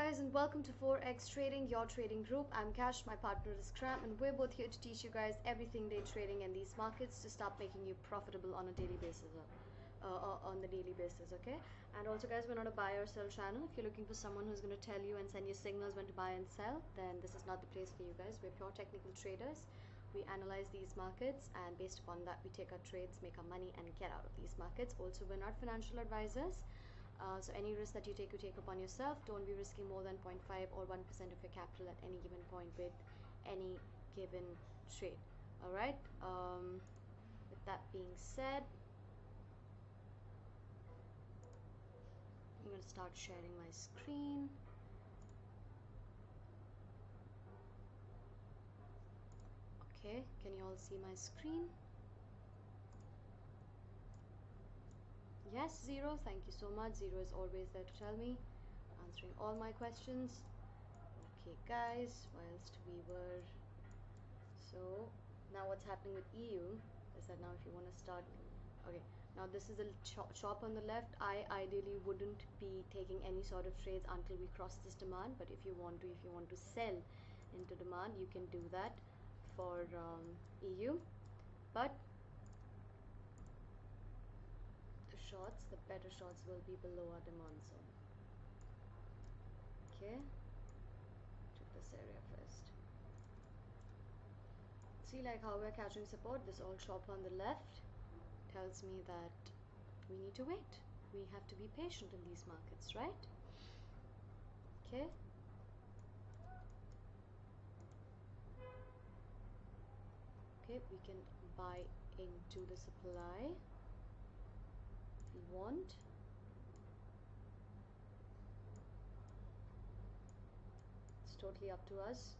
guys, and welcome to Forex Trading, your trading group. I'm Cash, my partner is Cram, and we're both here to teach you guys everything day trading in these markets to start making you profitable on a daily basis. Okay? And also, guys, we're not a buy or sell channel. If you're looking for someone who's going to tell you and send you signals when to buy and sell, then this is not the place for you guys. We're pure technical traders. We analyze these markets, and based upon that, we take our trades, make our money, and get out of these markets. Also, we're not financial advisors. So any risk that you take upon yourself. Don't be risking more than 0.5 or 1% of your capital at any given point with any given trade. All right. With that being said, I'm going to start sharing my screen. Okay, can you all see my screen? Yes, Zero, thank you so much. Zero is always there to tell me, answering all my questions. Okay, guys, whilst we were... So, now what's happening with EU is that now if you want to start... Okay, now this is a chop on the left. I ideally wouldn't be taking any sort of trades until we cross this demand, but if you want to sell into demand, you can do that for EU. But the better shots will be below our demand zone. Okay, to this area first. See, like how we're catching support, this all chop on the left tells me that we need to wait. We have to be patient in these markets, right? Okay. Okay, we can buy into the supply if we want. It's totally up to us.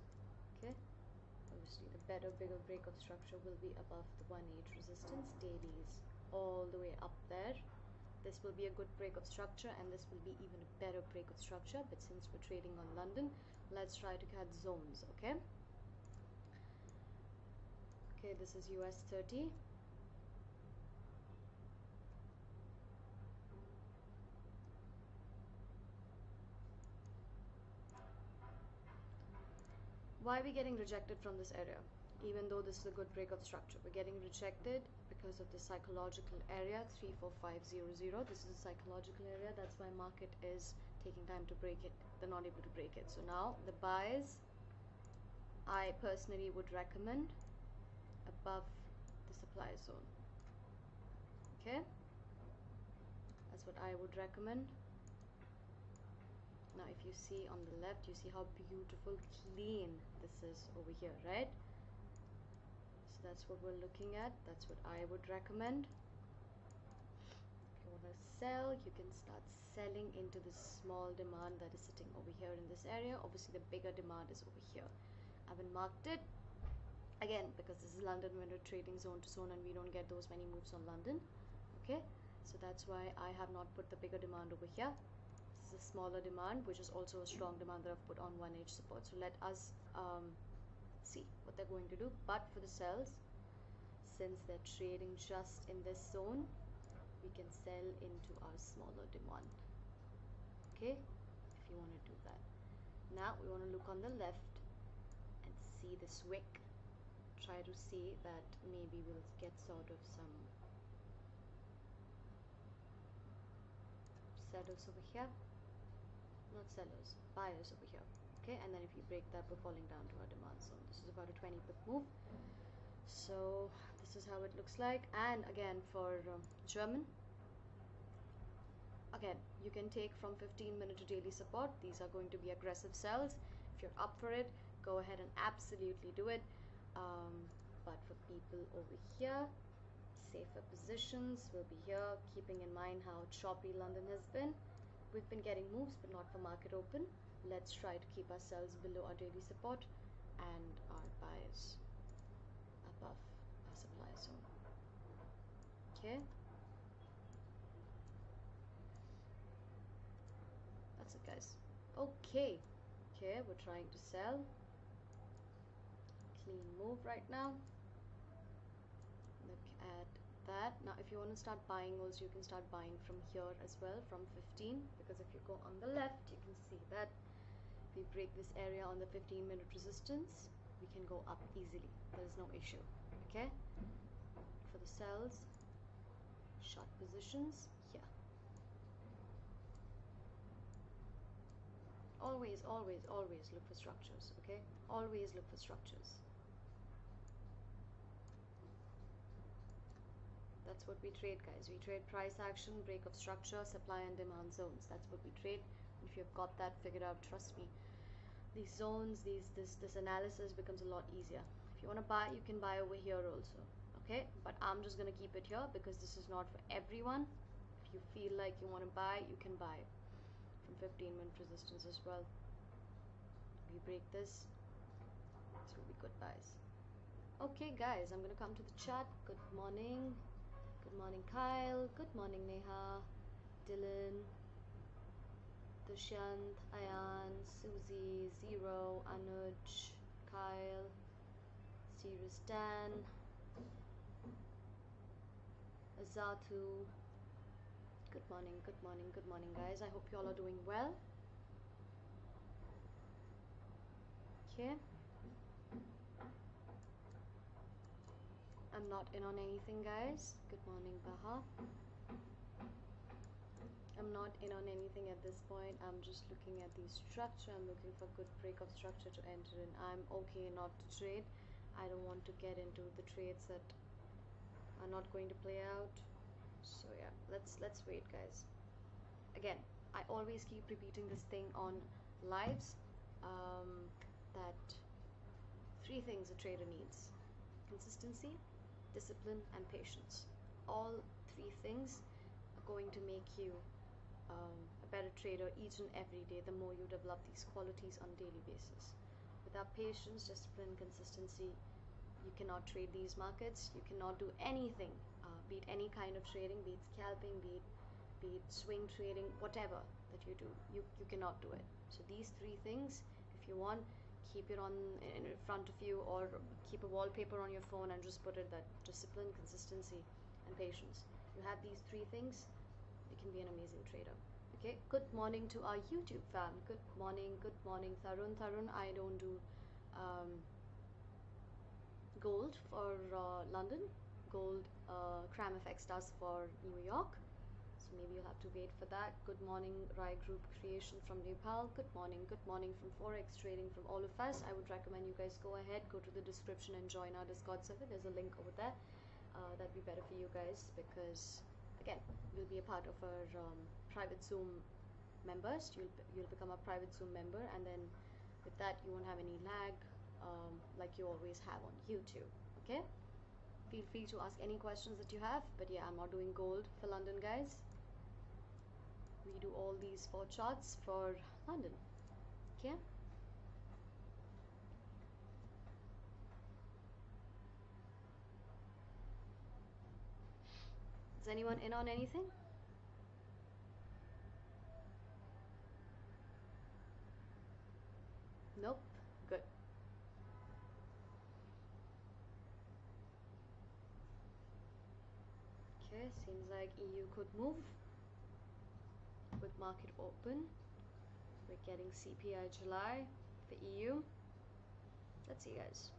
Okay, obviously the better, bigger break of structure will be above the 1.8 resistance. Dailies all the way up there. This will be a good break of structure, and this will be even a better break of structure. But since we're trading on London, let's try to catch zones. Okay, this is US 30. Why are we getting rejected from this area? Even though this is a good break of structure, we're getting rejected because of the psychological area 34500. This is a psychological area. That's why market is taking time to break it. They're not able to break it. So now the buys, I personally would recommend above the supply zone. Okay, that's what I would recommend. Now if you see on the left, you see how beautiful, clean this is over here, right? So that's what we're looking at. That's what I would recommend. If you want to sell, you can start selling into this small demand that is sitting over here in this area. Obviously the bigger demand is over here. I haven't marked it again because this is London window trading zone to zone, and we don't get those many moves on London. Okay, so that's why I have not put the bigger demand over here. This is a smaller demand, which is also a strong demand that I've put on 1H support. So let us see what they're going to do. But for the sells, since they're trading just in this zone, we can sell into our smaller demand. Okay, if you want to do that. Now we want to look on the left and see this wick. Try to see that maybe we'll get sort of some sellers over here, not sellers, buyers over here. Okay, and then if you break that, we're falling down to our demand zone. This is about a 20 pip move. So this is how it looks like. And again for German, again you can take from 15-minute to daily support. These are going to be aggressive sells. If you're up for it, go ahead and absolutely do it. But for people over here, safer positions will be here, keeping in mind how choppy London has been. We've been getting moves, but not for market open. Let's try to keep ourselves below our daily support and our buys above our supply zone. Okay, that's it, guys. Okay, we're trying to sell. Clean move right now. Look at that. Now if you want to start buying also, you can start buying from here as well, from 15, because if you go on the left, you can see that We break this area on the 15-minute resistance, we can go up easily. There is no issue. Okay, for the cells, short positions here. Always look for structures. Okay, always look for structures. That's what we trade, guys. We trade price action, break of structure, supply and demand zones. That's what we trade. If you've got that figured out, trust me, these zones, this analysis becomes a lot easier. If you want to buy, you can buy over here also. Okay, but I'm just gonna keep it here because this is not for everyone. If you feel like you want to buy, you can buy from 15-minute resistance as well. We break this, this will be good buys. Okay guys, I'm gonna come to the chat. Good morning. Good morning Kyle, good morning Neha, Dylan, Dushyant, Ayan, Susie, Zero, Anuj, Kyle, Sirius Dan, Azatu. Good morning guys. I hope you all are doing well. Okay, I'm not in on anything, guys. Good morning Baha. I'm not in on anything at this point. I'm just looking at the structure. I'm looking for good break of structure to enter in. I'm okay not to trade. I don't want to get into the trades that are not going to play out. So yeah, let's wait, guys. Again, I always keep repeating this thing on lives, that 3 things a trader needs: consistency, discipline, and patience. All 3 things are going to make you a better trader each and every day the more you develop these qualities on a daily basis. Without patience, discipline, consistency, you cannot trade these markets. You cannot do anything, be it any kind of trading, be it scalping, be it swing trading, whatever that you do, you cannot do it. So these 3 things, if you want, keep it on in front of you, or keep a wallpaper on your phone and just put it that: discipline, consistency, and patience. You have these 3 things, you can be an amazing trader. Okay, good morning to our YouTube fam. Good morning Tarun. I don't do gold for London. Gold CramFX does for New York, so maybe you'll have to wait for that. Good morning Rai Group Creation from Nepal. Good morning from Forex Trading from all of us. I would recommend you guys go ahead, go to the description and join our Discord server. There's a link over there. That'd be better for you guys, because again, you'll be a part of our private Zoom members. You'll become a private Zoom member, and then with that you won't have any lag like you always have on YouTube. Okay, feel free to ask any questions that you have, but yeah, I'm not doing gold for London, guys. We do all these 4 charts for London. Okay, is anyone in on anything? Nope. Good. Okay, seems like EU could move. Quick market open. We're getting CPI July for EU. Let's see, guys.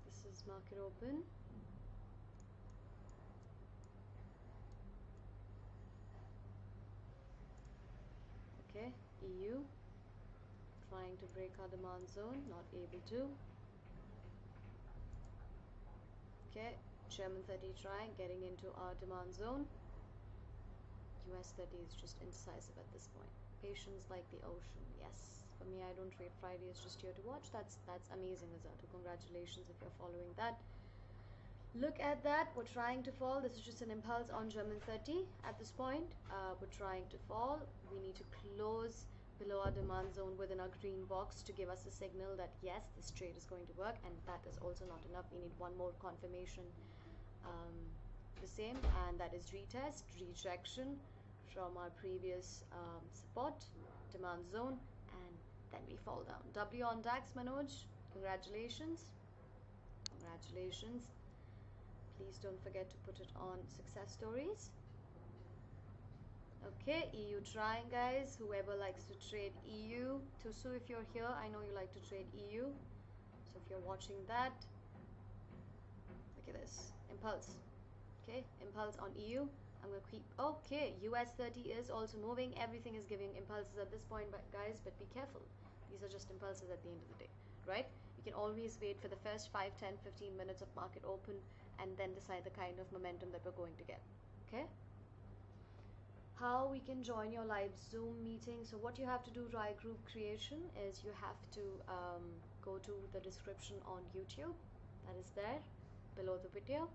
This is market open. Okay, EU trying to break our demand zone, not able to. Okay, German 30 trying, getting into our demand zone. US 30 is just indecisive at this point. Patience like the ocean. Yes, for me, I don't trade Friday, it's just here to watch. That's amazing, Azatu. Congratulations if you're following that. Look at that, we're trying to fall. This is just an impulse on German 30 at this point. We're trying to fall. We need to close below our demand zone within our green box to give us a signal that yes, this trade is going to work, and that is also not enough. We need one more confirmation, the same, and that is retest, rejection from our previous support, demand zone, and then we fall down. W on DAX, Manoj, congratulations. Congratulations. Please don't forget to put it on success stories. Okay, EU trying, guys. Whoever likes to trade EU. Tusu, if you're here, I know you like to trade EU. So if you're watching that, look at this. Impulse. Okay, impulse on EU. I'm going to keep... Okay, US 30 is also moving. Everything is giving impulses at this point, but guys, but be careful. These are just impulses at the end of the day, right? You can always wait for the first 5, 10, 15 minutes of market open and then decide the kind of momentum that we're going to get, okay? How we can join your live Zoom meeting. So what you have to do, Rai Group Creation, is you have to go to the description on YouTube. That is there, below the video,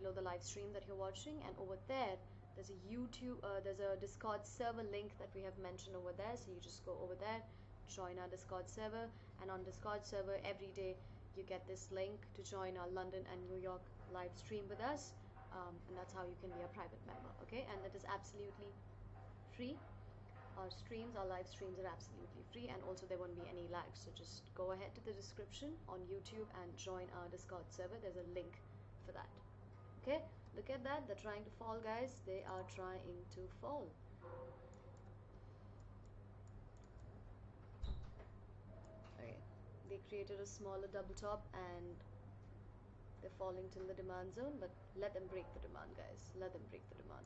below the live stream that you're watching, and over there there's a YouTube there's a Discord server link that we have mentioned over there. So you just go over there, join our Discord server, and on Discord server every day you get this link to join our London and New York live stream with us, and that's how you can be a private member, okay? And that is absolutely free. Our streams, our live streams are absolutely free, and also there won't be any lag. So just go ahead to the description on YouTube and join our Discord server. There's a link for that. Okay, look at that. They're trying to fall, guys. They are trying to fall. Okay, they created a smaller double top and they're falling till the demand zone, but let them break the demand, guys. Let them break the demand.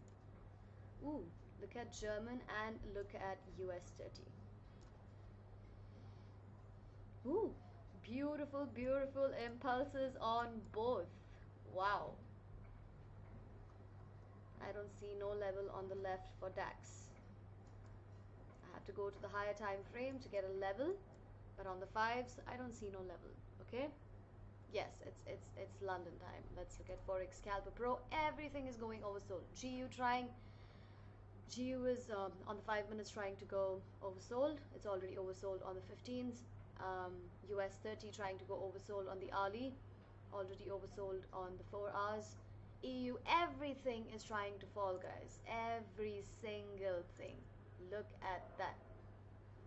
Ooh, look at German and look at US 30. Ooh, beautiful, beautiful impulses on both. Wow. I don't see no level on the left for DAX. I have to go to the higher time frame to get a level, but on the 5s I don't see no level. Okay, yes, it's London time. Let's look at Forex Scalper Pro. Everything is going oversold. GU trying. GU is on the 5 minutes trying to go oversold. It's already oversold on the 15s. US 30 trying to go oversold on the hourly, already oversold on the 4 hours. EU, everything is trying to fall, guys. Every single thing. Look at that.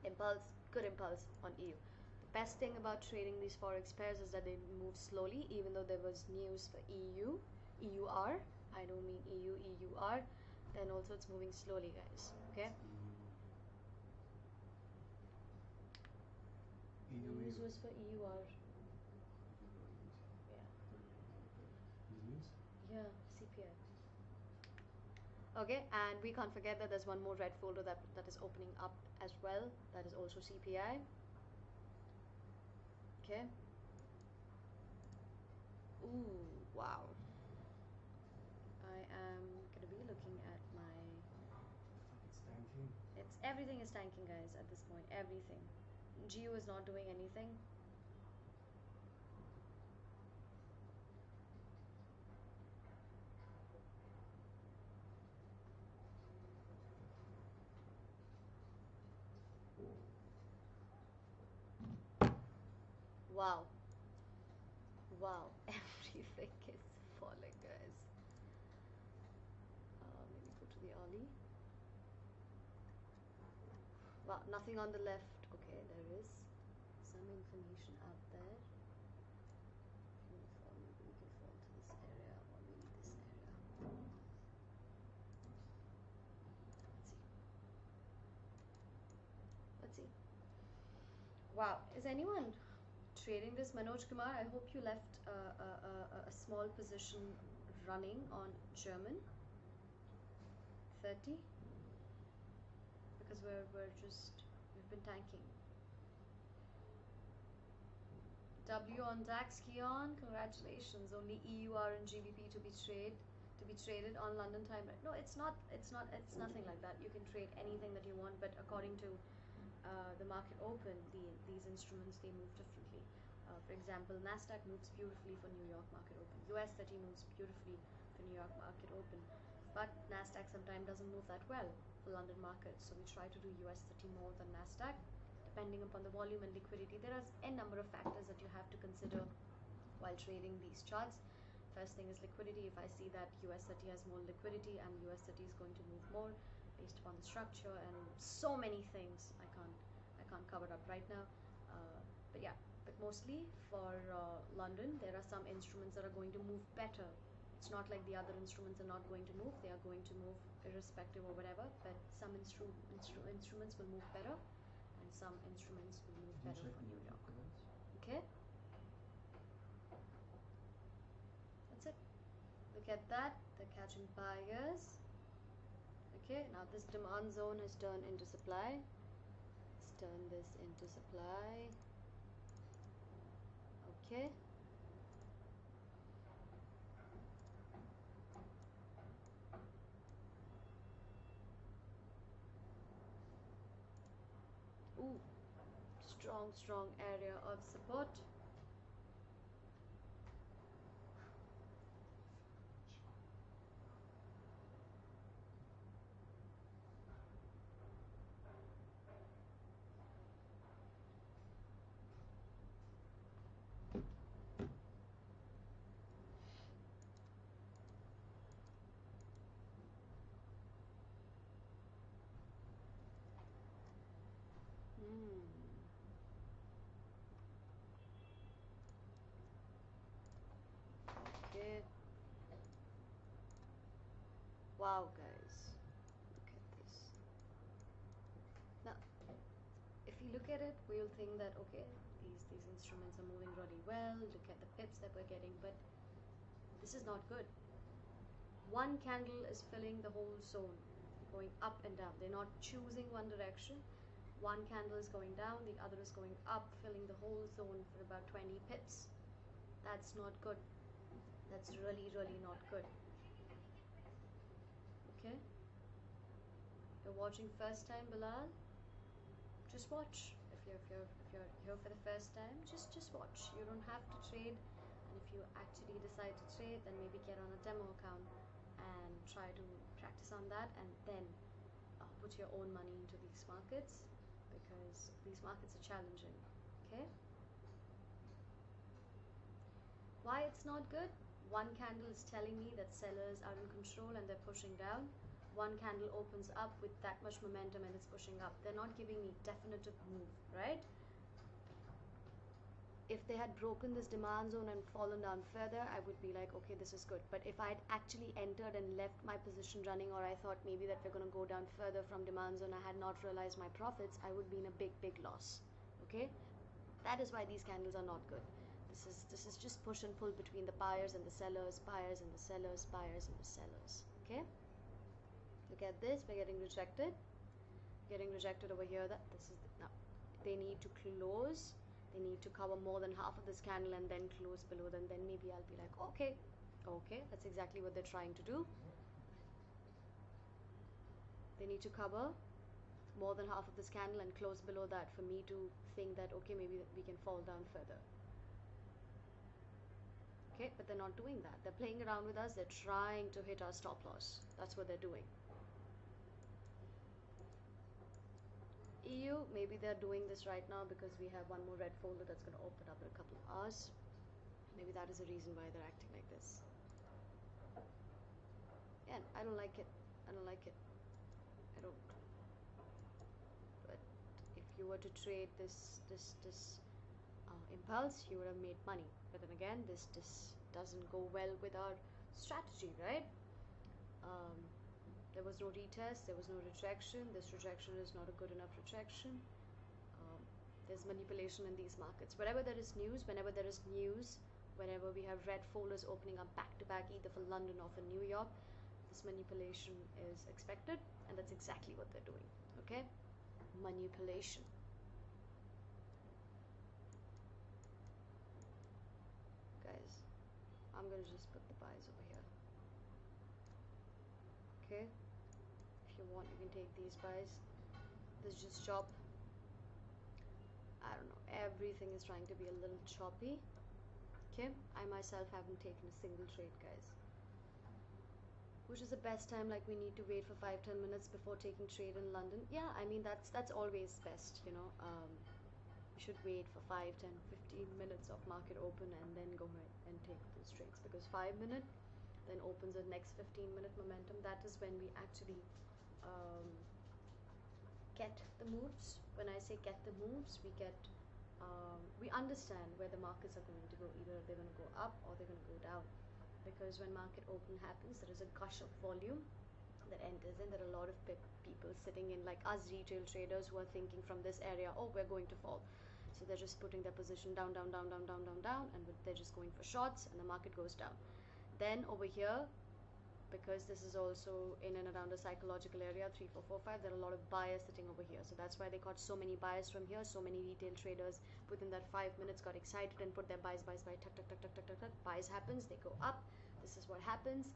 Impulse, good impulse on EU. The best thing about trading these forex pairs is that they move slowly, even though there was news for EU, EUR. I don't mean EU, EUR. Then also it's moving slowly, guys. Okay. News was for EUR. Yeah, CPI. Okay, and we can't forget that there's one more red folder that is opening up as well. That is also CPI. Okay. Ooh, wow. I am gonna be looking at my... It's tanking. Everything is tanking, guys, at this point. Everything. GU is not doing anything. Wow. Wow. Everything is falling, guys. Maybe go to the Ali. Wow, nothing on the left. Okay, there is some information out there. Maybe we can fall to this area, or maybe this area. Let's see. Wow, is anyone trading this? Manoj Kumar, I hope you left a small position running on German 30, because we've been tanking. W on DAX, Keon, congratulations. Only EUR and GBP to be traded on London time. No, it's nothing like that. You can trade anything that you want, but according to the market open, these instruments, they move differently. For example, Nasdaq moves beautifully for New York market open. US 30 moves beautifully for New York market open, but Nasdaq sometimes doesn't move that well for London market. So we try to do US 30 more than Nasdaq, depending upon the volume and liquidity. There are a number of factors that you have to consider while trading these charts. First thing is liquidity. If I see that US 30 has more liquidity and US 30 is going to move more based upon the structure and so many things, I can't cover up right now. But yeah, but mostly for London, there are some instruments that are going to move better. It's not like the other instruments are not going to move. They are going to move irrespective or whatever, but some instruments will move better and some instruments will move better for New York. Okay? That's it. Look at that. They're catching buyers. Okay, now this demand zone has turned into supply. Let's turn this into supply. Okay. Ooh, strong area of support. Okay. Wow, guys. Look at this. Now, if you look at it, we'll think that, okay, these instruments are moving really well. Look at the pips that we're getting, but this is not good. One candle is filling the whole zone, going up and down. They're not choosing one direction. One candle is going down, the other is going up, filling the whole zone for about 20 pips. That's not good. That's really not good. Okay? You're watching first time, Bilal? Just watch. If you're here for the first time, just watch. You don't have to trade, and if you actually decide to trade, then maybe get on a demo account and try to practice on that, and then put your own money into these markets, because these markets are challenging. Okay? Why it's not good? One candle is telling me that sellers are in control and they're pushing down. One candle opens up with that much momentum and it's pushing up. They're not giving me definitive move, right? If they had broken this demand zone and fallen down further, I would be like, okay, this is good. But if I'd actually entered and left my position running, or I thought maybe that we're going to go down further from demand zone, I had not realized my profits, I would be in a big loss. Okay? That is why these candles are not good. This is just push and pull between the buyers and the sellers, buyers and the sellers, buyers and the sellers. Okay? Look at this. We're getting rejected. Getting rejected over here. Now they need to close. They need to cover more than half of this candle and then close below. Then maybe I'll be like, okay, that's exactly what they're trying to do. They need to cover more than half of this candle and close below that for me to think that, okay, maybe we can fall down further. Okay, but they're not doing that. They're playing around with us. They're trying to hit our stop loss. That's what they're doing. EU, maybe they're doing this right now because we have one more red folder that's going to open up in a couple of hours. Maybe that is the reason why they're acting like this. Yeah, I don't like it. I don't. But if you were to trade this impulse, you would have made money. But then again, this doesn't go well with our strategy, right? There was no retest, there was no rejection. This rejection is not a good enough rejection. There's manipulation in these markets. Whenever there is news, whenever we have red folders opening up back to back, either for London or for New York, this manipulation is expected, and that's exactly what they're doing. Okay? Manipulation. Guys, I'm gonna just put the buys over here. Okay? If you want, you can take these buys. This is just chop. I don't know, everything is trying to be a little choppy. Okay, I myself haven't taken a single trade, guys. Which is the best time? Like, we need to wait for 5-10 minutes before taking trade in London. Yeah, I mean, that's always best, you know. We should wait for 5-10-15 minutes of market open and then go ahead and take those trades, because 5 minute then opens the next 15-minute momentum. That is when we actually get the moves. When I say get the moves, we get we understand where the markets are going to go. Either they're going to go up or they're going to go down, because when market open happens, there is a gush of volume that enters in. There are a lot of people sitting in, like us retail traders, who are thinking from this area, oh, we're going to fall. So they're just putting their position down, down, down, down, down, down, down, and they're just going for shorts, and the market goes down. Then over here, because this is also in and around a psychological area, 3, 4, 4, 5, there are a lot of buyers sitting over here. So that's why they got so many buyers from here. So many retail traders within that 5 minutes got excited and put their buys, tuck, tuck, tuck, tuck, tuck, tuck, tuck. Buys happens, they go up. This is what happens.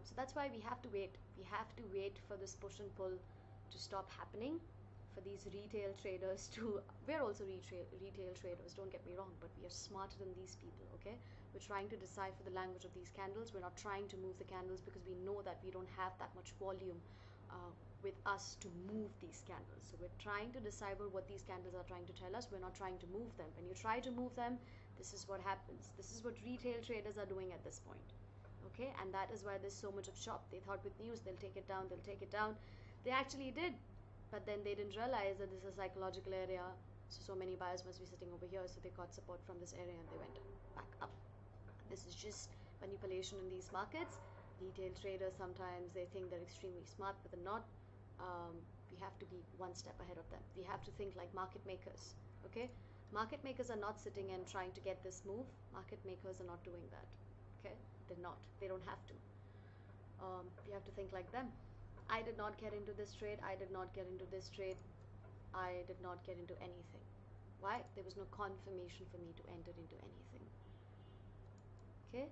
So that's why we have to wait. We have to wait for this push and pull to stop happening, for these retail traders to, we're also retail traders, don't get me wrong, but we are smarter than these people, okay? We're trying to decipher the language of these candles. We're not trying to move the candles, because we know that we don't have that much volume with us to move these candles. So we're trying to decipher what these candles are trying to tell us. We're not trying to move them. When you try to move them, this is what happens. This is what retail traders are doing at this point, okay? And that is why there's so much of chop. They thought with news they'll take it down, they'll take it down. They actually did, but then they didn't realize that this is a psychological area, so many buyers must be sitting over here, so they got support from this area and they went back up. This is just manipulation in these markets. Retail traders, sometimes they think they're extremely smart, but they're not. We have to be one step ahead of them. We have to think like market makers, okay? Market makers are not sitting and trying to get this move. Market makers are not doing that, okay? They're not. They don't have to. We have to think like them. I did not get into this trade. I did not get into this trade. I did not get into anything. Why? There was no confirmation for me to enter into anything. Okay?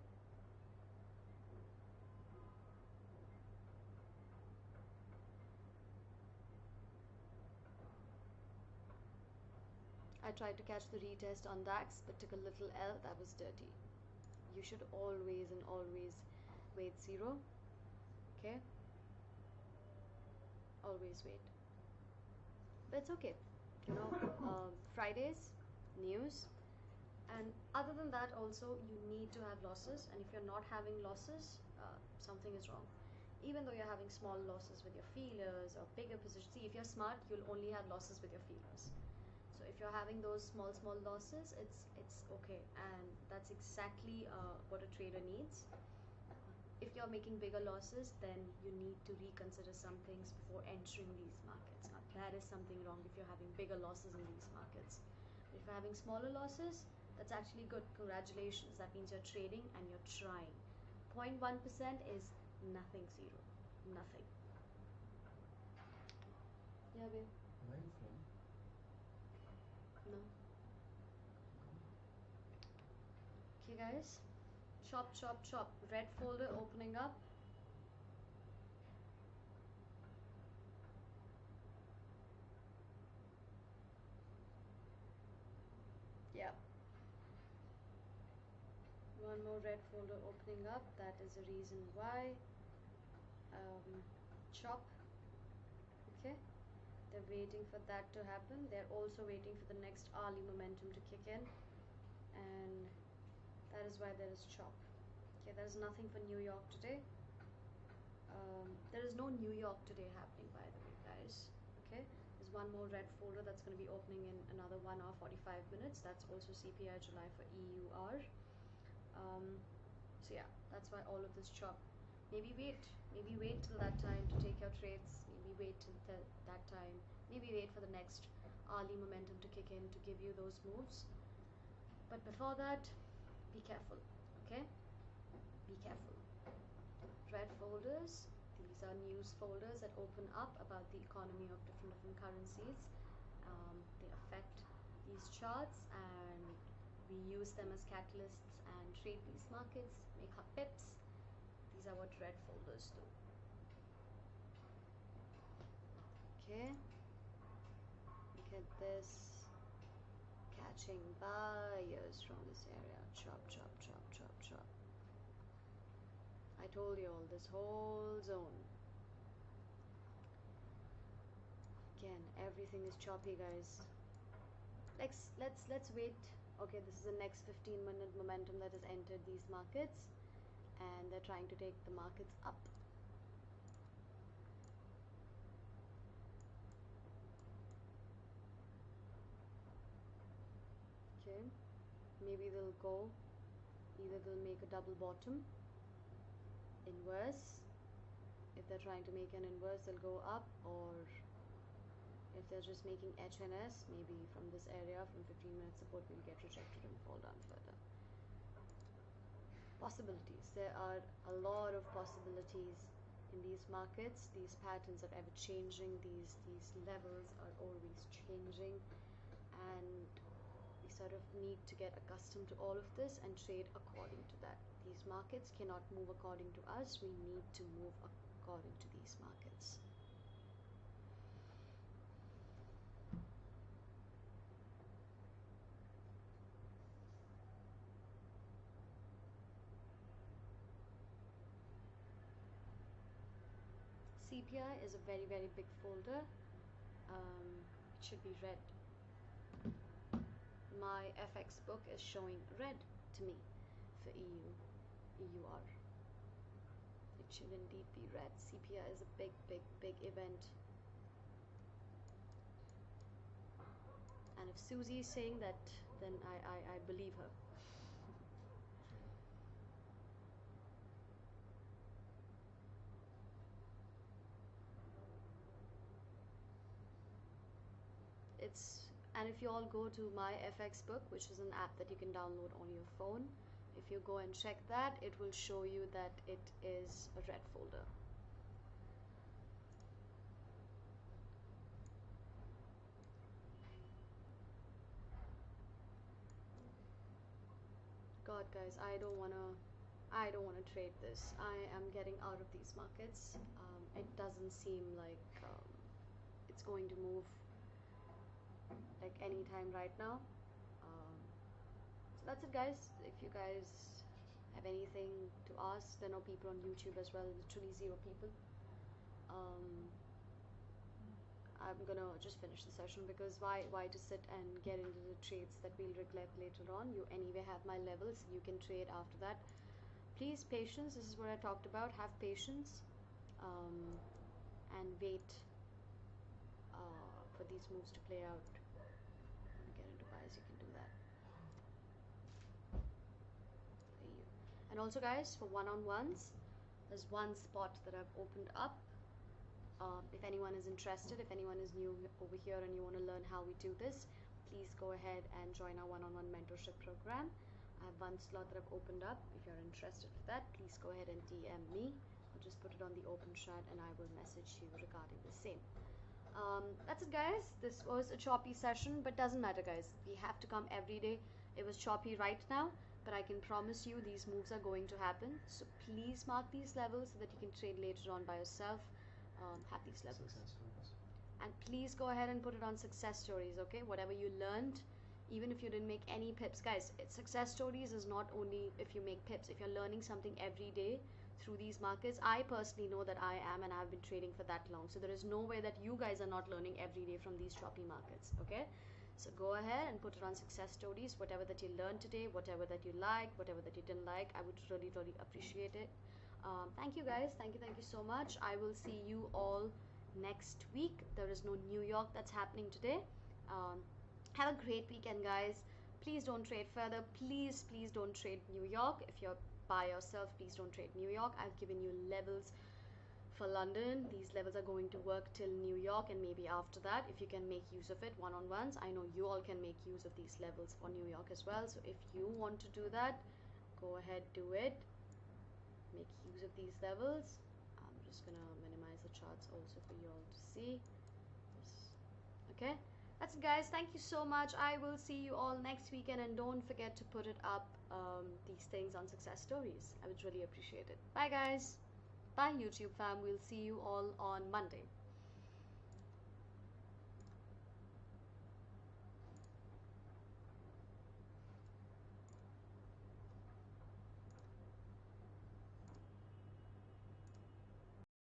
I tried to catch the retest on DAX, but took a little L. That was dirty. You should always and always wait 0. Okay? Always wait. But it's okay. You know, Fridays, news. And other than that, also, you need to have losses. And if you're not having losses, something is wrong. Even though you're having small losses with your feelers or bigger positions. See, if you're smart, you'll only have losses with your feelers. So if you're having those small losses, it's okay. And that's exactly what a trader needs. If you're making bigger losses, then you need to reconsider some things before entering these markets. Now, that is something wrong if you're having bigger losses in these markets. If you're having smaller losses, that's actually good. Congratulations. That means you're trading and you're trying. 0.1% is nothing, zero. Nothing. Yeah, babe. Where are you from? No. Okay, guys. Chop, chop, chop. Red folder opening up. Yeah. One more red folder opening up. That is the reason why. Chop. Okay. They're waiting for that to happen. They're also waiting for the next hourly momentum to kick in. And that is why there is chop. Okay, there's nothing for New York today. There is no New York today happening, by the way, guys. Okay, there's one more red folder that's going to be opening in another 1 hour 45 minutes. That's also CPI July for EUR. So yeah, that's why all of this chop. Maybe wait till that time to take your trades. Maybe wait till that time. Maybe wait for the next hourly momentum to kick in to give you those moves. But before that, be careful, okay? Be careful. Red folders, these are news folders that open up about the economy of different currencies. They affect these charts, and we use them as catalysts and trade these markets, make our pips. These are what red folders do. Okay, look at this, catching buyers from this area. Chop, chop, chop, chop, chop. I told you all, this whole zone. Again, everything is choppy, guys. Let's wait. Okay, this is the next 15-minute momentum that has entered these markets, and they're trying to take the markets up. maybe they'll go, either they'll make a double bottom inverse. If they're trying to make an inverse, they'll go up, or if they're just making HNS, maybe from this area, from 15-minute support, we'll get rejected and fall down further. Possibilities. There are a lot of possibilities in these markets. These patterns are ever changing. These levels are always changing, and we sort of need to get accustomed to all of this and trade according to that. These markets cannot move according to us. We need to move according to these markets. CPI is a very, very big folder. It should be red. My FX book is showing red to me for EUR. It should indeed be red. CPI is a big, big, big event. And if Susie is saying that, then I believe her. And if you all go to my FX book, which is an app that you can download on your phone, if you go and check that, it will show you that it is a red folder. God, guys, I don't wanna trade this. I am getting out of these markets. It doesn't seem like it's going to move like anytime right now. So that's it, guys. If you guys have anything to ask, there are no people on YouTube as well, literally 0 people. I'm gonna just finish the session, because why to sit and get into the trades that we'll regret later on? You anyway have my levels, you can trade after that. Please, patience. This is what I talked about. Have patience, and wait for these moves to play out. Get into buys, you can do that. And also, guys, for one-on-ones, there's one spot that I've opened up. If anyone is interested, if anyone is new over here and you want to learn how we do this, please go ahead and join our one-on-one mentorship program. I have one slot that I've opened up. If you're interested in that, please go ahead and DM me. I'll just put it on the open chat and I will message you regarding the same. That's it, guys. This was a choppy session, but doesn't matter, guys. We have to come every day. It was choppy right now, but I can promise you these moves are going to happen. So please mark these levels so that you can trade later on by yourself. Have these levels. And please go ahead and put it on success stories, okay? Whatever you learned, even if you didn't make any pips. Guys, success stories is not only if you make pips. If you're learning something every day through these markets, I personally know that I am, and I've been trading for that long. So there is no way that you guys are not learning every day from these choppy markets, okay? So go ahead and put it on success stories. Whatever that you learned today, whatever that you liked, whatever that you didn't like, I would really, really appreciate it. Thank you, guys. Thank you so much. I will see you all next week. There is no New York that's happening today. Have a great weekend, guys. Please don't trade further. Please don't trade New York. If you're by yourself, please don't trade New York. I've given you levels for London. These levels are going to work till New York, and maybe after that, if you can make use of it one-on-ones. I know you all can make use of these levels for New York as well. So if you want to do that, go ahead, do it. Make use of these levels. I'm just gonna minimize the charts also for you all to see this. Okay, that's it, guys. Thank you so much. I will see you all next weekend, and don't forget to put it up, these things on success stories. I would really appreciate it. Bye, guys. Bye, YouTube fam. We'll see you all on Monday.